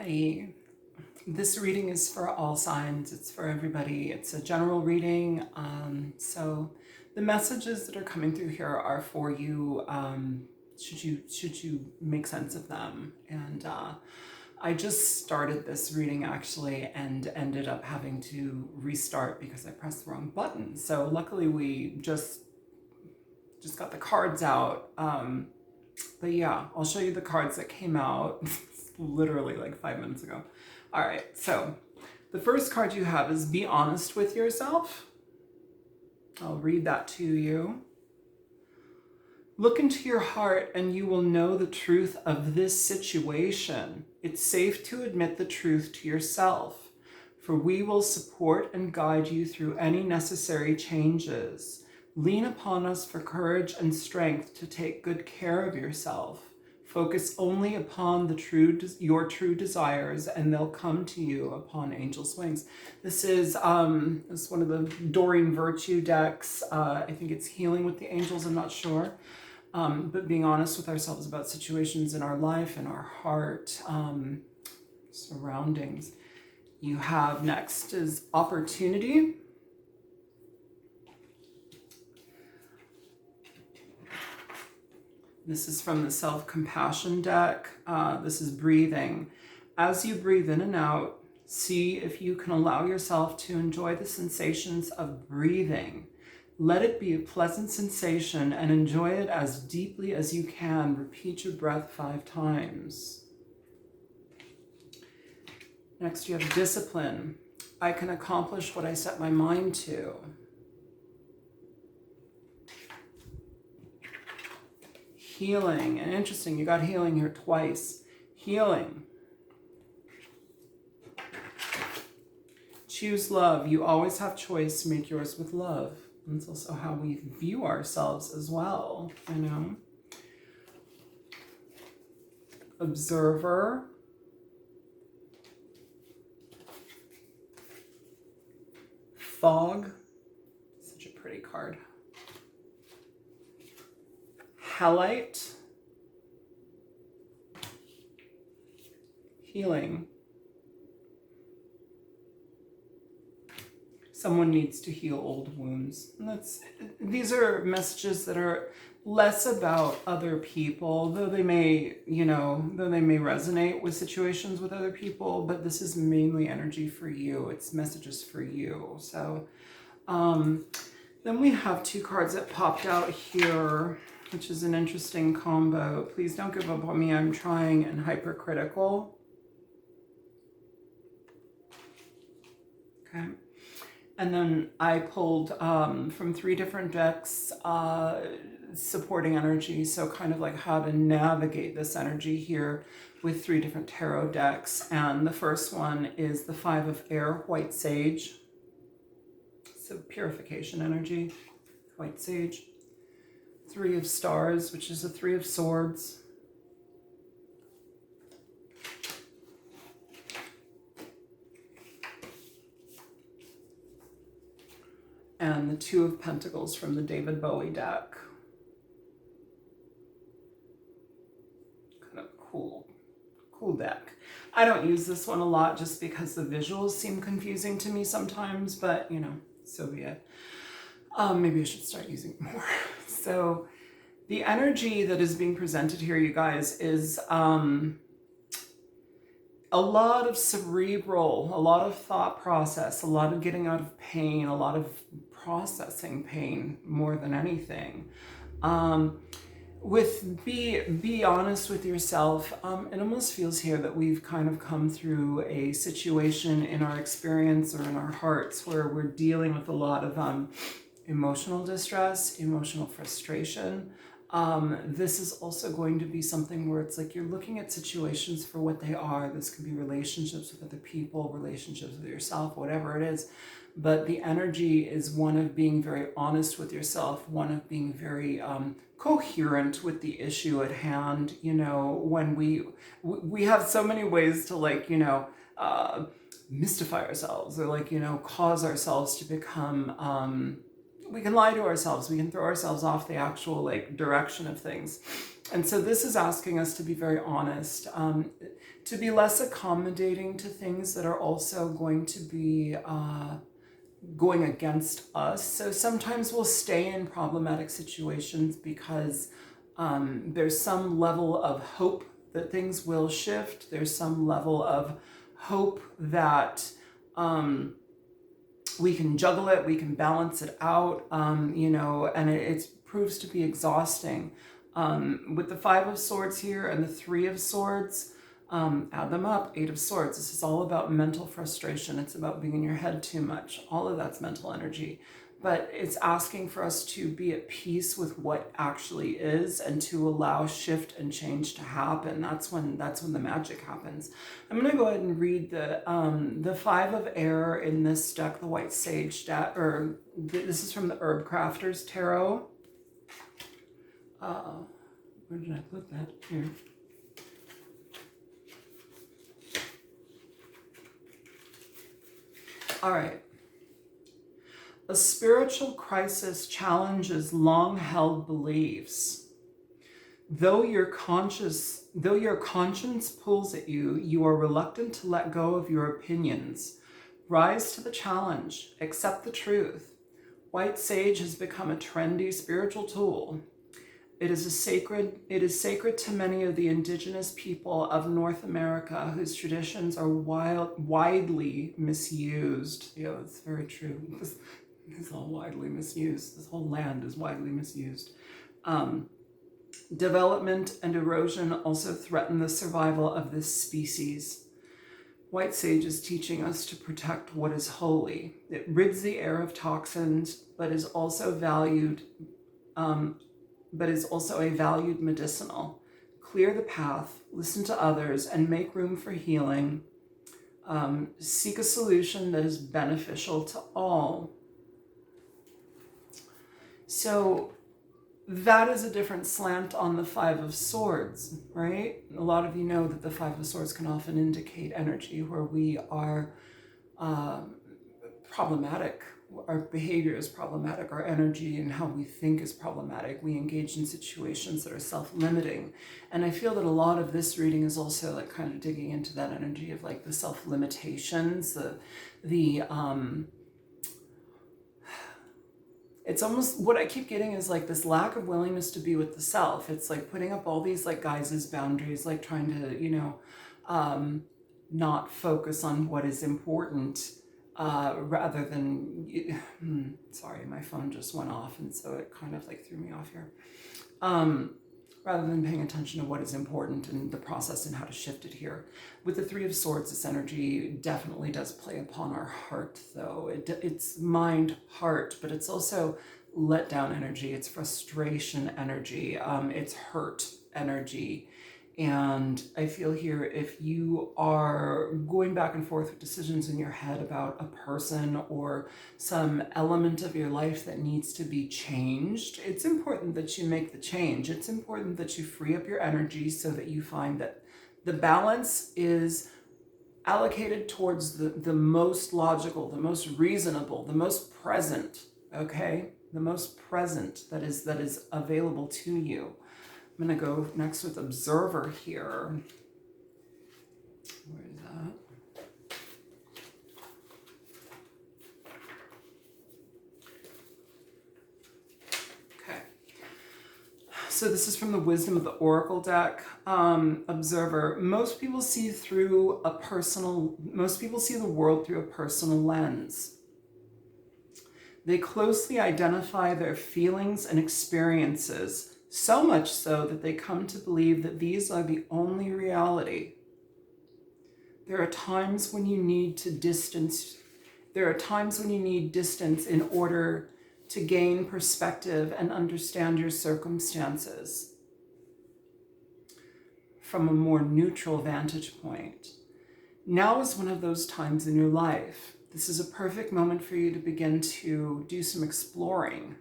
Hi. This reading is for all signs. It's for everybody. It's a general reading. So the messages that are coming through here are for you. Should you make sense of them? And I just started this reading actually and ended up having to restart because I pressed the wrong button. So luckily we just got the cards out. But yeah, I'll show you the cards that came out literally like 5 minutes ago. All right, so the first card you have is Be Honest with Yourself. I'll read that to you. Look into your heart and you will know the truth of this situation. It's safe to admit the truth to yourself, for we will support and guide you through any necessary changes. Lean upon us for courage and strength to take good care of yourself. Focus only upon your true desires, and they'll come to you upon angel's wings. This is one of the Doreen Virtue decks. I think it's Healing with the Angels, I'm not sure. But being honest with ourselves about situations in our life and our heart, surroundings. You have next is Opportunity. This is from the Self-Compassion deck. This is Breathing. As you breathe in and out, see if you can allow yourself to enjoy the sensations of breathing. Let it be a pleasant sensation and enjoy it as deeply as you can. Repeat your breath 5 times. Next, you have Discipline. I can accomplish what I set my mind to. Healing, and interesting, you got healing here twice. Healing. Choose love. You always have choice. Make yours with love. And it's also how we view ourselves as well, you know. Observer. Fog. Such a pretty card. Hellite. Healing. Someone needs to heal old wounds. And these are messages that are less about other people, though they may resonate with situations with other people, but this is mainly energy for you. It's messages for you. So then we have 2 cards that popped out here, which is an interesting combo. Please don't give up on me. I'm trying, and hypercritical. Okay. And then I pulled from 3 different decks, supporting energy. So kind of like how to navigate this energy here with 3 different tarot decks. And the first one is the 5 of Air, White Sage. So purification energy, White Sage. 3 of Stars, which is a 3 of Swords. And the 2 of Pentacles from the David Bowie deck. Kind of cool deck. I don't use this one a lot just because the visuals seem confusing to me sometimes, but you know, so be it. Maybe I should start using it more. So the energy that is being presented here, you guys, is a lot of cerebral, a lot of thought process, a lot of getting out of pain, a lot of processing pain more than anything. With be honest with yourself, it almost feels here that we've kind of come through a situation in our experience or in our hearts where we're dealing with a lot of emotional distress, emotional frustration. This is also going to be something where it's like you're looking at situations for what they are. This could be relationships with other people, relationships with yourself, whatever it is. But the energy is one of being very honest with yourself, one of being very coherent with the issue at hand. You know, when we have so many ways to mystify ourselves or cause ourselves to become we can lie to ourselves. We can throw ourselves off the actual direction of things. And so this is asking us to be very honest, to be less accommodating to things that are also going to be going against us. So sometimes we'll stay in problematic situations because there's some level of hope that things will shift. There's some level of hope that we can juggle it, we can balance it out, and it proves to be exhausting. With the Five of Swords here and the Three of Swords, add them up, Eight of Swords. This is all about mental frustration. It's about being in your head too much. All of that's mental energy. But it's asking for us to be at peace with what actually is and to allow shift and change to happen. That's when the magic happens. I'm going to go ahead and read the Five of Air in this deck, the White Sage deck, this is from the Herb Crafters Tarot. Where did I put that? Here. All right. A spiritual crisis challenges long-held beliefs. Though your conscience pulls at you, you are reluctant to let go of your opinions. Rise to the challenge. Accept the truth. White sage has become a trendy spiritual tool. It is sacred to many of the indigenous people of North America whose traditions are widely misused. Yeah, that's very true. It's all widely misused. This whole land is widely misused. Development and erosion also threaten the survival of this species. White sage is teaching us to protect what is holy. It rids the air of toxins, but is also a valued medicinal. Clear the path, listen to others, and make room for healing. Seek a solution that is beneficial to all. So that is a different slant on the Five of Swords, right? A lot of you know that the Five of Swords can often indicate energy where we are problematic. Our behavior is problematic. Our energy and how we think is problematic. We engage in situations that are self-limiting. And I feel that a lot of this reading is also like kind of digging into that energy of like the self-limitations, it's almost what I keep getting is like this lack of willingness to be with the self. It's like putting up all these like guises, boundaries, like trying to, not focus on what is important, rather than, sorry, my phone just went off. And so it kind of like threw me off here. Rather than paying attention to what is important and the process and how to shift it here. With the Three of Swords, this energy definitely does play upon our heart, though. It's mind, heart, but it's also let down energy. It's frustration energy. It's hurt energy. And I feel here, if you are going back and forth with decisions in your head about a person or some element of your life that needs to be changed, it's important that you make the change. It's important that you free up your energy so that you find that the balance is allocated towards the most logical, the most reasonable, the most present, okay? The most present that is available to you. I'm going to go next with Observer here. Where is that? Okay. So this is from the Wisdom of the Oracle deck. Observer. Most people see the world through a personal lens. They closely identify their feelings and experiences, so much so that they come to believe that these are the only reality. There are times when you need distance in order to gain perspective and understand your circumstances from a more neutral vantage point. Now is one of those times in your life. This is a perfect moment for you to begin to do some exploring.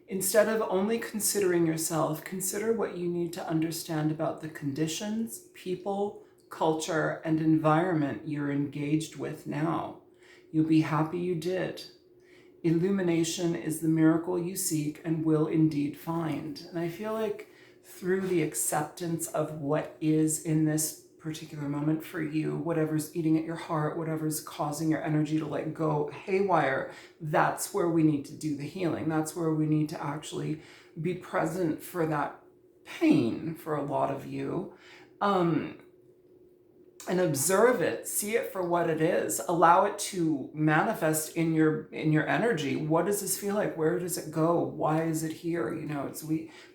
Instead of only considering yourself, consider what you need to understand about the conditions, people, culture, and environment you're engaged with now. You'll be happy you did. Illumination is the miracle you seek and will indeed find. And I feel like through the acceptance of what is in this particular moment for you, whatever's eating at your heart, whatever's causing your energy to like go haywire, that's where we need to do the healing. That's where we need to actually be present for that pain for a lot of you. And observe it, see it for what it is, allow it to manifest in your energy. What does this feel like? Where does it go? Why is it here? You know,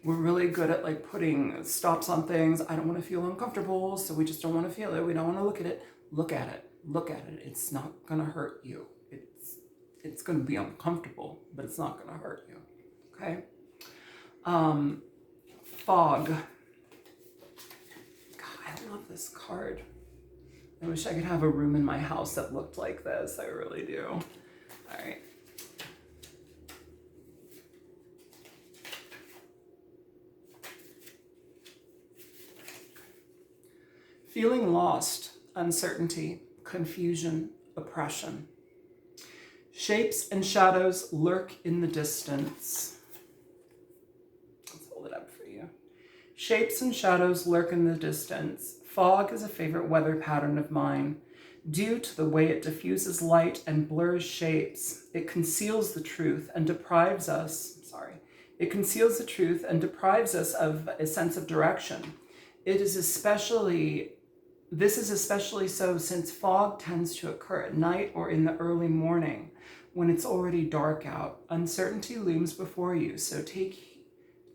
we're really good at like putting stops on things. I don't want to feel uncomfortable, so we just don't want to feel it. We don't want to look at it. Look at it. Look at it. It's not gonna hurt you. It's gonna be uncomfortable, but it's not gonna hurt you. Okay. Fog. God, I love this card. I wish I could have a room in my house that looked like this. I really do. All right. Feeling lost, uncertainty, confusion, oppression. Shapes and shadows lurk in the distance. Let's hold it up for you. Shapes and shadows lurk in the distance. Fog is a favorite weather pattern of mine. Due to the way it diffuses light and blurs shapes, it conceals the truth and deprives us, it conceals the truth and deprives us of a sense of direction. This is especially so since fog tends to occur at night or in the early morning when it's already dark out. Uncertainty looms before you, so take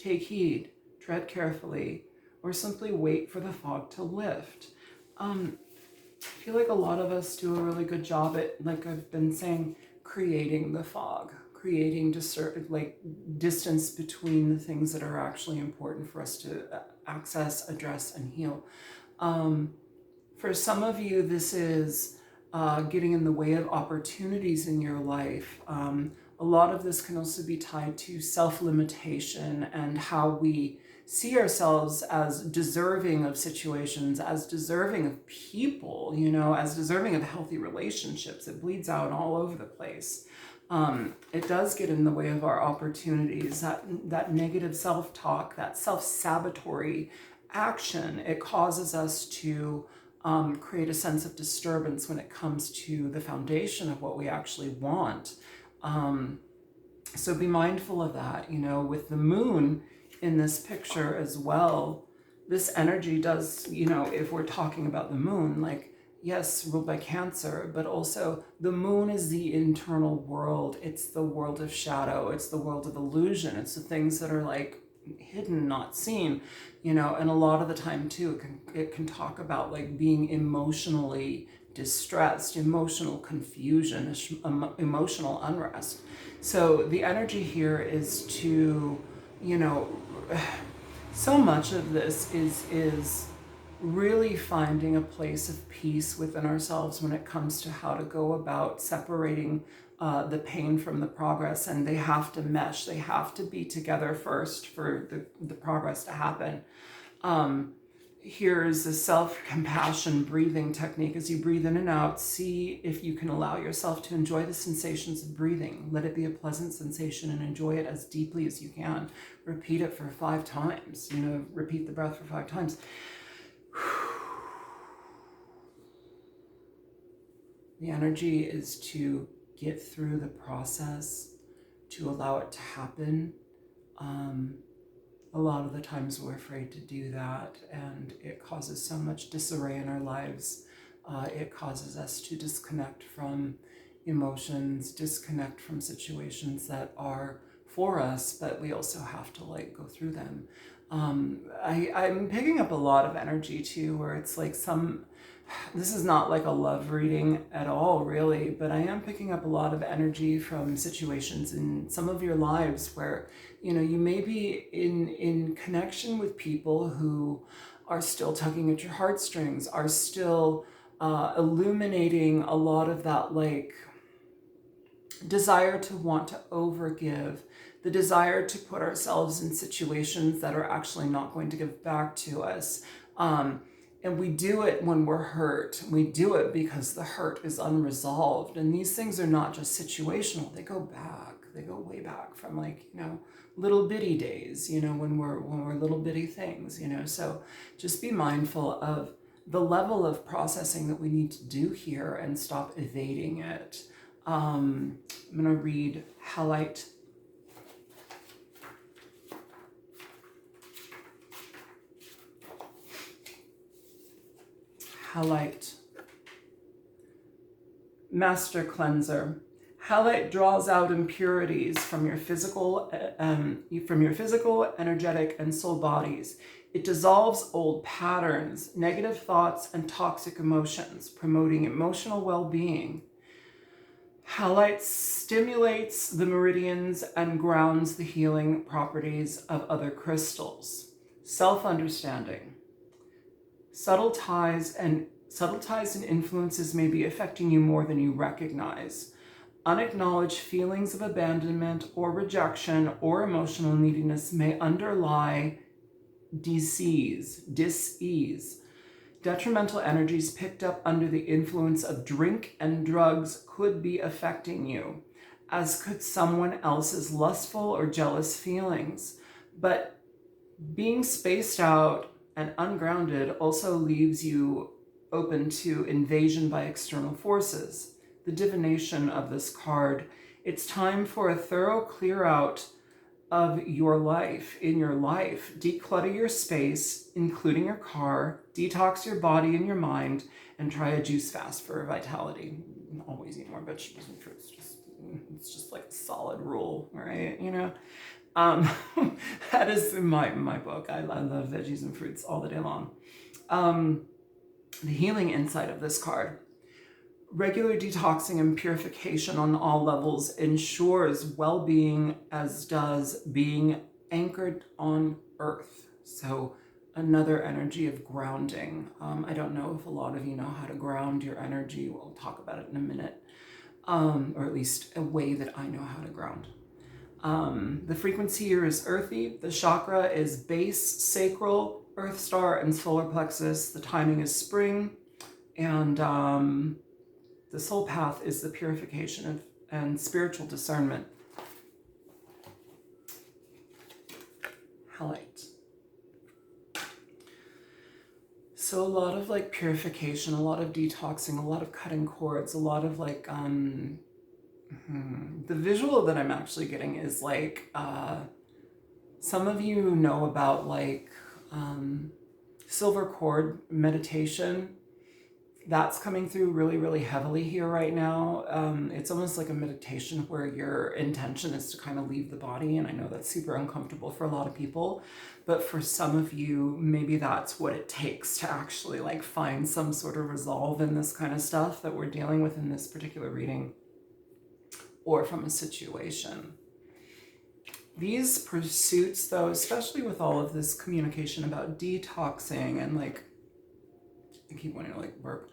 heed, tread carefully, or simply wait for the fog to lift. I feel like a lot of us do a really good job at, like I've been saying, creating the fog, creating distance between the things that are actually important for us to access, address, and heal. For some of you, this is getting in the way of opportunities in your life. A lot of this can also be tied to self-limitation and how we see ourselves as deserving of situations, as deserving of people, you know, as deserving of healthy relationships. It bleeds out all over the place. It does get in the way of our opportunities, that negative self-talk, that self-sabotatory action. It causes us to create a sense of disturbance when it comes to the foundation of what we actually want. So be mindful of that, you know, with the moon in this picture as well. This energy does, you know, if we're talking about the moon, like, yes, ruled by Cancer, but also the moon is the internal world. It's the world of shadow. It's the world of illusion. It's the things that are like hidden, not seen, you know, and a lot of the time too, it can talk about like being emotionally distressed, emotional confusion, emotional unrest. So the energy here is to, you know, so much of this is really finding a place of peace within ourselves when it comes to how to go about separating the pain from the progress. And they have to mesh. They have to be together first for the progress to happen. Here's a self-compassion breathing technique. As you breathe in and out, see if you can allow yourself to enjoy the sensations of breathing. Let it be a pleasant sensation and enjoy it as deeply as you can. Repeat it for 5 times. You know, repeat the breath for 5 times. The energy is to get through the process, to allow it to happen. A lot of the times we're afraid to do that, and it causes so much disarray in our lives. It causes us to disconnect from emotions, disconnect from situations that are for us, but we also have to like go through them. I'm picking up a lot of energy too, where it's like this is not like a love reading at all, really, but I am picking up a lot of energy from situations in some of your lives where, you know, you may be in connection with people who are still tugging at your heartstrings, are still illuminating a lot of that like desire to want to overgive, the desire to put ourselves in situations that are actually not going to give back to us. And we do it when we're hurt. We do it because the hurt is unresolved. And these things are not just situational. They go back. They go way back from, like, little bitty days, when we're little bitty things, So just be mindful of the level of processing that we need to do here and stop evading it. I'm going to read Halite. Halite. Master Cleanser. Halite draws out impurities from your physical, energetic, and soul bodies. It dissolves old patterns, negative thoughts, and toxic emotions, promoting emotional well-being. Halite stimulates the meridians and grounds the healing properties of other crystals. Self-understanding. Subtle ties and influences may be affecting you more than you recognize. Unacknowledged feelings of abandonment or rejection or emotional neediness may underlie dis-ease. Detrimental energies picked up under the influence of drink and drugs could be affecting you, as could someone else's lustful or jealous feelings. But being spaced out and ungrounded also leaves you open to invasion by external forces. The divination of this card. It's time for a thorough clear out of your life, in your life. Declutter your space, including your car, detox your body and your mind, and try a juice fast for vitality. Always eat more vegetables and fruits. It's just like a solid rule, right? That is in my book. I love veggies and fruits all the day long. The healing insight of this card. Regular detoxing and purification on all levels ensures well-being, as does being anchored on earth. So another energy of grounding. I don't know if a lot of you know how to ground your energy. We'll talk about it in a minute, or at least a way that I know how to ground. The frequency here is earthy. The chakra is base, sacral, earth star, and solar plexus. The timing is spring. And the soul path is the purification and spiritual discernment. Halite. So a lot of like purification, a lot of detoxing, a lot of cutting cords, a lot of like, the visual that I'm actually getting is like, some of you know about like silver cord meditation. That's coming through really, really heavily here right now. It's almost like a meditation where your intention is to kind of leave the body. And I know that's super uncomfortable for a lot of people, but for some of you, maybe that's what it takes to actually like find some sort of resolve in this kind of stuff that we're dealing with in this particular reading or from a situation. These pursuits though, especially with all of this communication about detoxing and like, I keep wanting to like burp,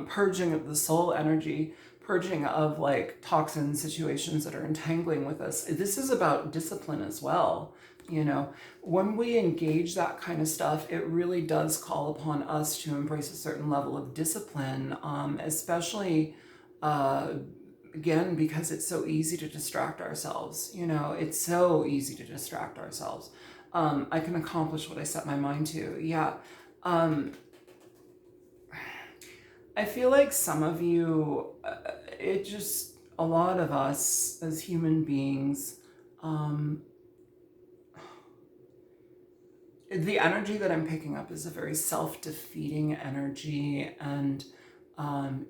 purging of the soul energy, purging of like toxin situations that are entangling with us. This is about discipline as well. When we engage that kind of stuff, it really does call upon us to embrace a certain level of discipline, especially, again, because it's so easy to distract ourselves. It's so easy to distract ourselves. I can accomplish what I set my mind to. Yeah. I feel like some of you, a lot of us as human beings, the energy that I'm picking up is a very self-defeating energy, and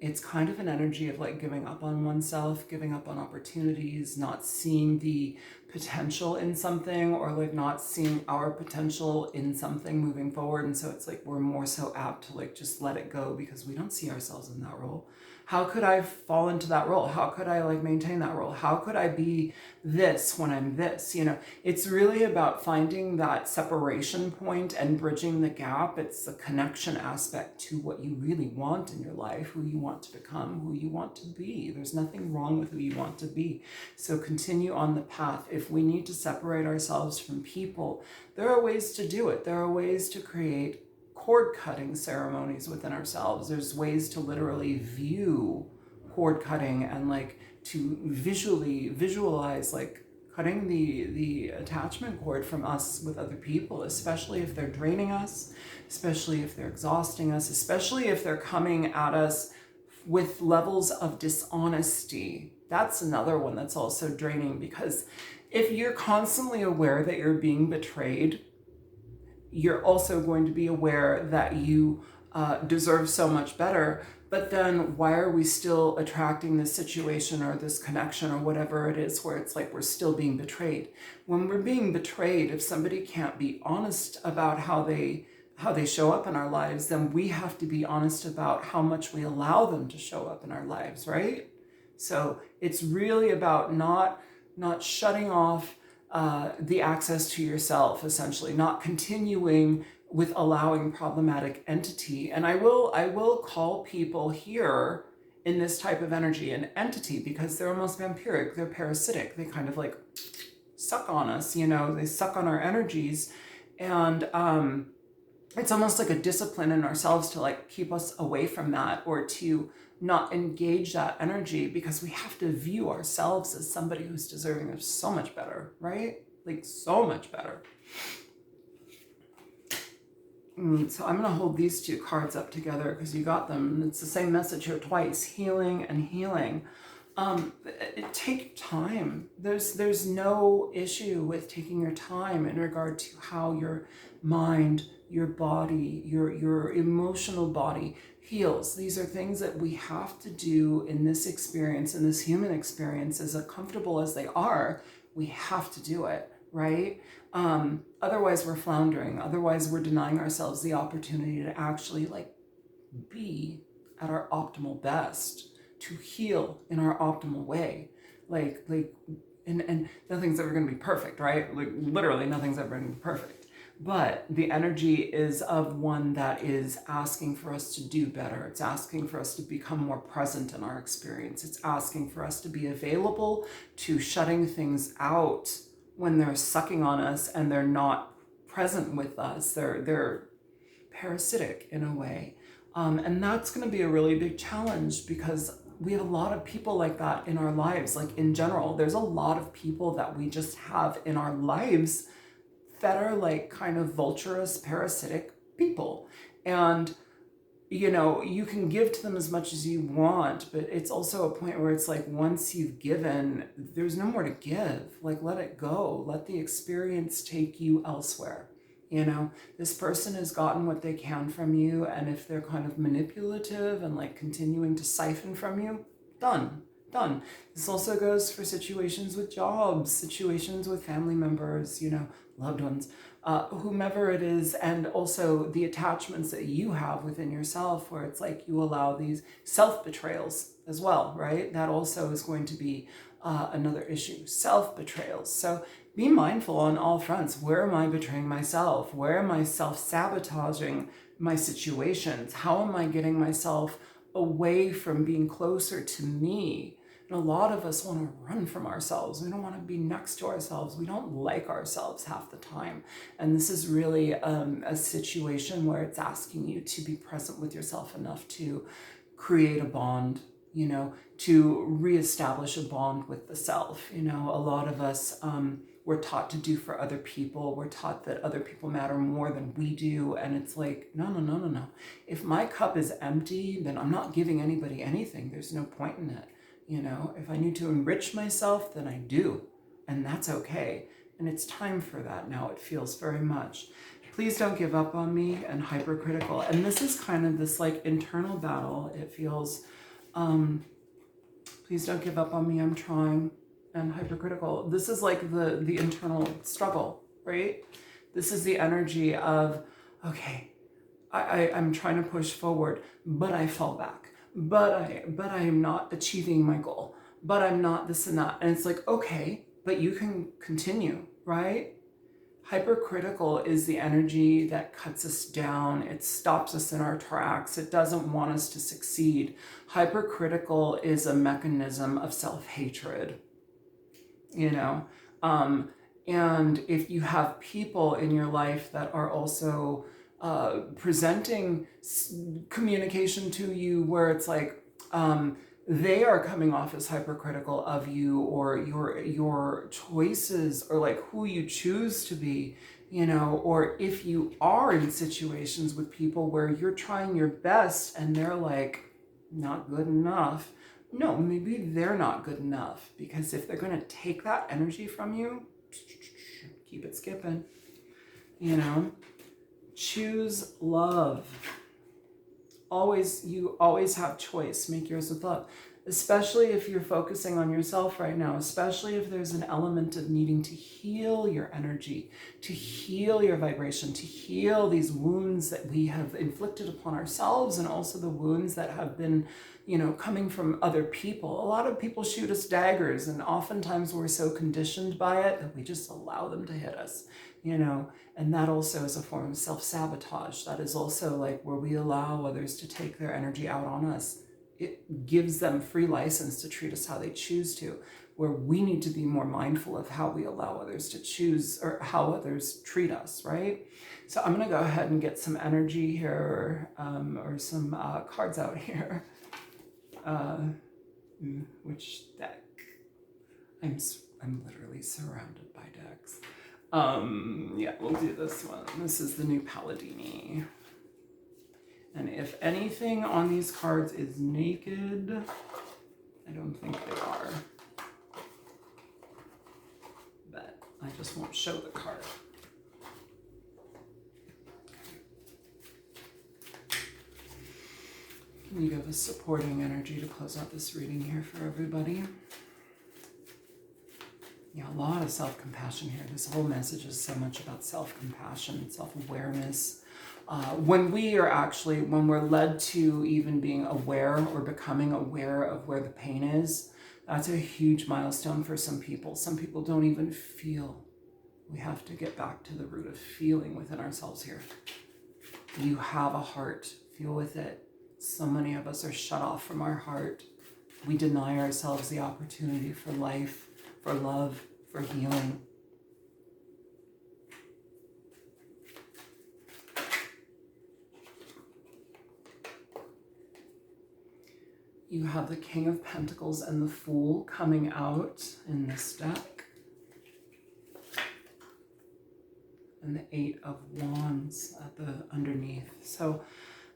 it's kind of an energy of like giving up on oneself, giving up on opportunities, not seeing the potential in something, or like not seeing our potential in something moving forward. And so it's like we're more so apt to like just let it go because we don't see ourselves in that role. How could I fall into that role? How could I like maintain that role? How could I be this when I'm this? It's really about finding that separation point and bridging the gap. It's the connection aspect to what you really want in your life, who you want to become, who you want to be. There's nothing wrong with who you want to be. So continue on the path. If we need to separate ourselves from people, there are ways to do it. There are ways to create cord cutting ceremonies within ourselves. There's ways to literally view cord cutting and like to visualize like cutting the attachment cord from us with other people, especially if they're draining us, especially if they're exhausting us, especially if they're coming at us with levels of dishonesty. That's another one that's also draining, because if you're constantly aware that you're being betrayed, you're also going to be aware that you deserve so much better. But then why are we still attracting this situation or this connection or whatever it is where it's like we're still being betrayed? When we're being betrayed, if somebody can't be honest about how they show up in our lives, then we have to be honest about how much we allow them to show up in our lives, right? So it's really about not shutting off the access to yourself, essentially, not continuing with allowing problematic entity. And I will call people here in this type of energy an entity, because they're almost vampiric, they're parasitic, they kind of like suck on us, they suck on our energies. And it's almost like a discipline in ourselves to like keep us away from that, or to not engage that energy, because we have to view ourselves as somebody who's deserving of so much better, right? Like so much better. So I'm going to hold these two cards up together because you got them. It's the same message here twice: healing and healing. Take time. There's no issue with taking your time in regard to how your mind, your body, your emotional body heals. These are things that we have to do in this experience, in this human experience, as uncomfortable as they are. We have to do it, right? Otherwise we're floundering. Otherwise we're denying ourselves the opportunity to actually like be at our optimal best, to heal in our optimal way. And nothing's ever going to be perfect, right? Like literally nothing's ever going to be perfect. But the energy is of one that is asking for us to do better. It's asking for us to become more present in our experience. It's asking for us to be available to shutting things out when they're sucking on us and they're not present with us. They're parasitic in a way. And that's going to be a really big challenge, because we have a lot of people like that in our lives. Like in general, there's a lot of people that we just have in our lives that are like kind of vulturous, parasitic people. And, you can give to them as much as you want, but it's also a point where it's like, once you've given, there's no more to give. Like, let it go. Let the experience take you elsewhere. This person has gotten what they can from you. And if they're kind of manipulative and like continuing to siphon from you, done. This also goes for situations with jobs, situations with family members, loved ones, whomever it is. And also the attachments that you have within yourself, where it's like you allow these self-betrayals as well, right? That also is going to be another issue, self-betrayals. So be mindful on all fronts. Where am I betraying myself? Where am I self-sabotaging my situations? How am I getting myself away from being closer to me? And a lot of us want to run from ourselves. We don't want to be next to ourselves. We don't like ourselves half the time. And this is really a situation where it's asking you to be present with yourself enough to create a bond, to reestablish a bond with the self. A lot of us, we're taught to do for other people. We're taught that other people matter more than we do. And it's like, no. If my cup is empty, then I'm not giving anybody anything. There's no point in it. If I need to enrich myself, then I do. And that's okay. And it's time for that now. It feels very much. Please don't give up on me, and hypercritical. And this is kind of this like internal battle. It feels, please don't give up on me. I'm trying. And hypercritical. This is like the internal struggle, right? This is the energy of, okay, I'm trying to push forward, but I fall back. But I am not achieving my goal. But I'm not this and that. And it's like, okay, but you can continue, right? Hypercritical is the energy that cuts us down. It stops us in our tracks. It doesn't want us to succeed. Hypercritical is a mechanism of self-hatred, and if you have people in your life that are also presenting communication to you where it's like they are coming off as hypercritical of you, or your choices, or like who you choose to be, you know, or if you are in situations with people where you're trying your best and they're like not good enough. No, maybe they're not good enough, because if they're going to take that energy from you, keep it skipping, you know. Choose love. You always have choice. Make yours with love. Especially if you're focusing on yourself right now, especially if there's an element of needing to heal your energy, to heal your vibration, to heal these wounds that we have inflicted upon ourselves, and also the wounds that have been, you know, coming from other people. A lot of people shoot us daggers, and oftentimes we're so conditioned by it that we just allow them to hit us, you know. And that also is a form of self-sabotage. That is also like where we allow others to take their energy out on us. It gives them free license to treat us how they choose to, where we need to be more mindful of how we allow others to choose, or how others treat us, right? So I'm going to go ahead and get some energy here, or some cards out here. Which deck? I'm literally surrounded by decks. Yeah, we'll do this one. This is the new Palladini. And if anything on these cards is naked, I don't think they are. But I just won't show the card. Can you give us supporting energy to close out this reading here for everybody? Yeah, a lot of self-compassion here. This whole message is so much about self-compassion, self-awareness. When we're led to even being aware or becoming aware of where the pain is, that's a huge milestone for some people. Some people don't even feel. We have to get back to the root of feeling within ourselves here. You have a heart. Feel with it. So many of us are shut off from our heart. We deny ourselves the opportunity for life, for love, for healing. You have the King of Pentacles and the Fool coming out in this deck. And the Eight of Wands at the underneath. So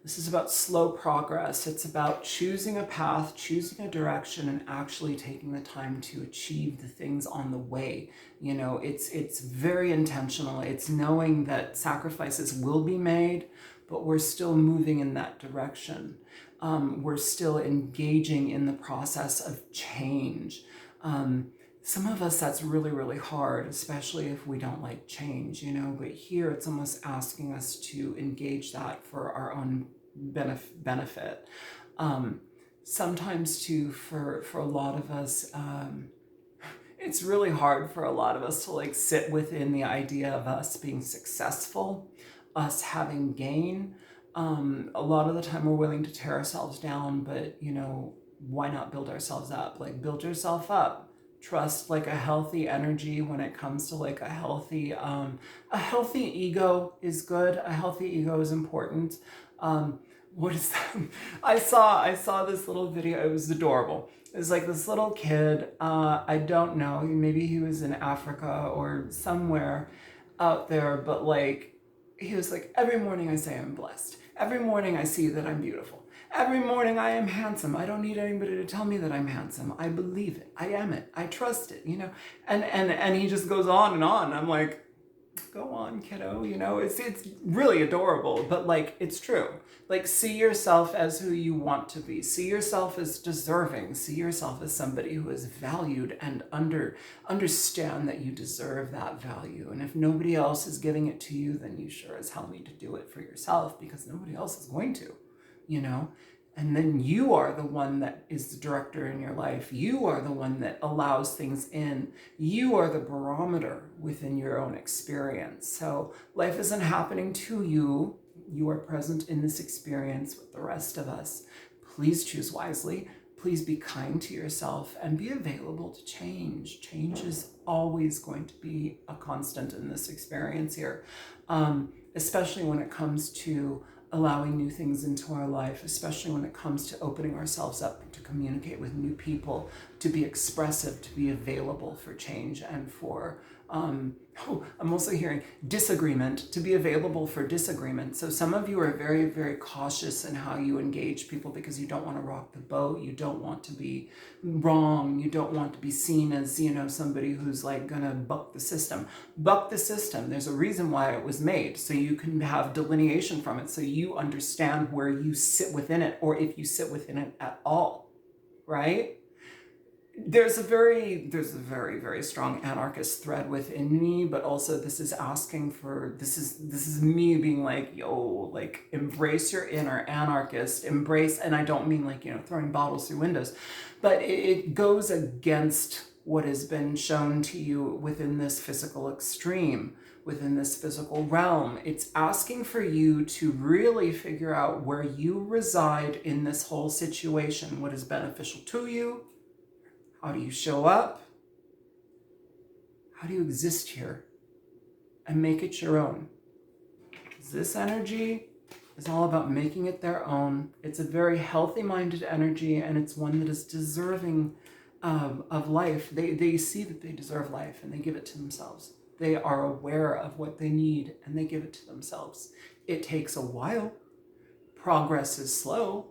this is about slow progress. It's about choosing a path, choosing a direction, and actually taking the time to achieve the things on the way. You know, it's very intentional. It's knowing that sacrifices will be made, but we're still moving in that direction. We're still engaging in the process of change. Some of us, that's really, really hard, especially if we don't like change, you know, but here it's almost asking us to engage that for our own benefit. Sometimes too, for a lot of us, it's really hard for a lot of us to like sit within the idea of us being successful, us having gain. A lot of the time we're willing to tear ourselves down, but you know, why not build ourselves up? Like, build yourself up. Trust like a healthy energy when it comes to like a healthy ego is good. A healthy ego is important. What is that? I saw this little video. It was adorable. It was like this little kid. I don't know. Maybe he was in Africa or somewhere out there, but like, he was like, every morning I say I'm blessed. Every morning I see that I'm beautiful. Every morning I am handsome. I don't need anybody to tell me that I'm handsome. I believe it. I am it. I trust it, you know? And he just goes on and on. I'm like, go on, kiddo, you know? It's really adorable, but like, it's true. Like, see yourself as who you want to be. See yourself as deserving. See yourself as somebody who is valued, and understand that you deserve that value. And if nobody else is giving it to you, then you sure as hell need to do it for yourself, because nobody else is going to. You know, and then you are the one that is the director in your life. You are the one that allows things in. You are the barometer within your own experience. So life isn't happening to you. You are present in this experience with the rest of us. Please choose wisely. Please be kind to yourself and be available to change. Change is always going to be a constant in this experience here. especially when it comes to allowing new things into our life, especially when it comes to opening ourselves up to communicate with new people, to be expressive, to be available for change and for, I'm also hearing disagreement, to be available for disagreement. So some of you are very, very cautious in how you engage people because you don't want to rock the boat. You don't want to be wrong. You don't want to be seen as, somebody who's like going to buck the system. Buck the system. There's a reason why it was made. So you can have delineation from it. So you understand where you sit within it, or if you sit within it at all, right? There's a very, very strong anarchist thread within me, but also this is asking for, this is me being like, yo, like embrace your inner anarchist, embrace, and I don't mean like, throwing bottles through windows, but it goes against what has been shown to you within this physical extreme, within this physical realm. It's asking for you to really figure out where you reside in this whole situation, what is beneficial to you. How do you show up? How do you exist here? And make it your own. This energy is all about making it their own. It's a very healthy-minded energy, and it's one that is deserving of life. They see that they deserve life, and they give it to themselves. They are aware of what they need, and they give it to themselves. It takes a while. Progress is slow.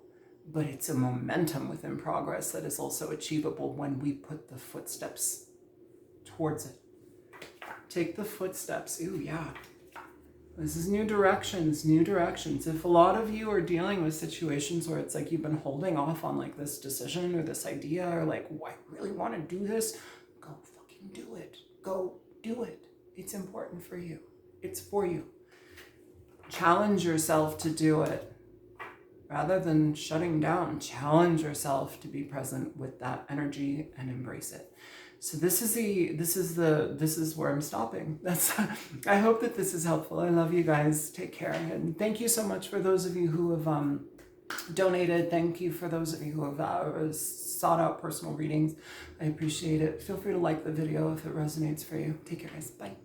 But it's a momentum within progress that is also achievable when we put the footsteps towards it. Take the footsteps. Ooh, yeah. This is new directions, new directions. If a lot of you are dealing with situations where it's like you've been holding off on like this decision or this idea, or like, oh, I really want to do this, go fucking do it. Go do it. It's important for you. It's for you. Challenge yourself to do it. Rather than shutting down, challenge yourself to be present with that energy and embrace it. So this is where I'm stopping. I hope that this is helpful. I love you guys. Take care. And thank you so much for those of you who have donated. Thank you for those of you who have sought out personal readings. I appreciate it. Feel free to like the video if it resonates for you. Take care, guys. Bye.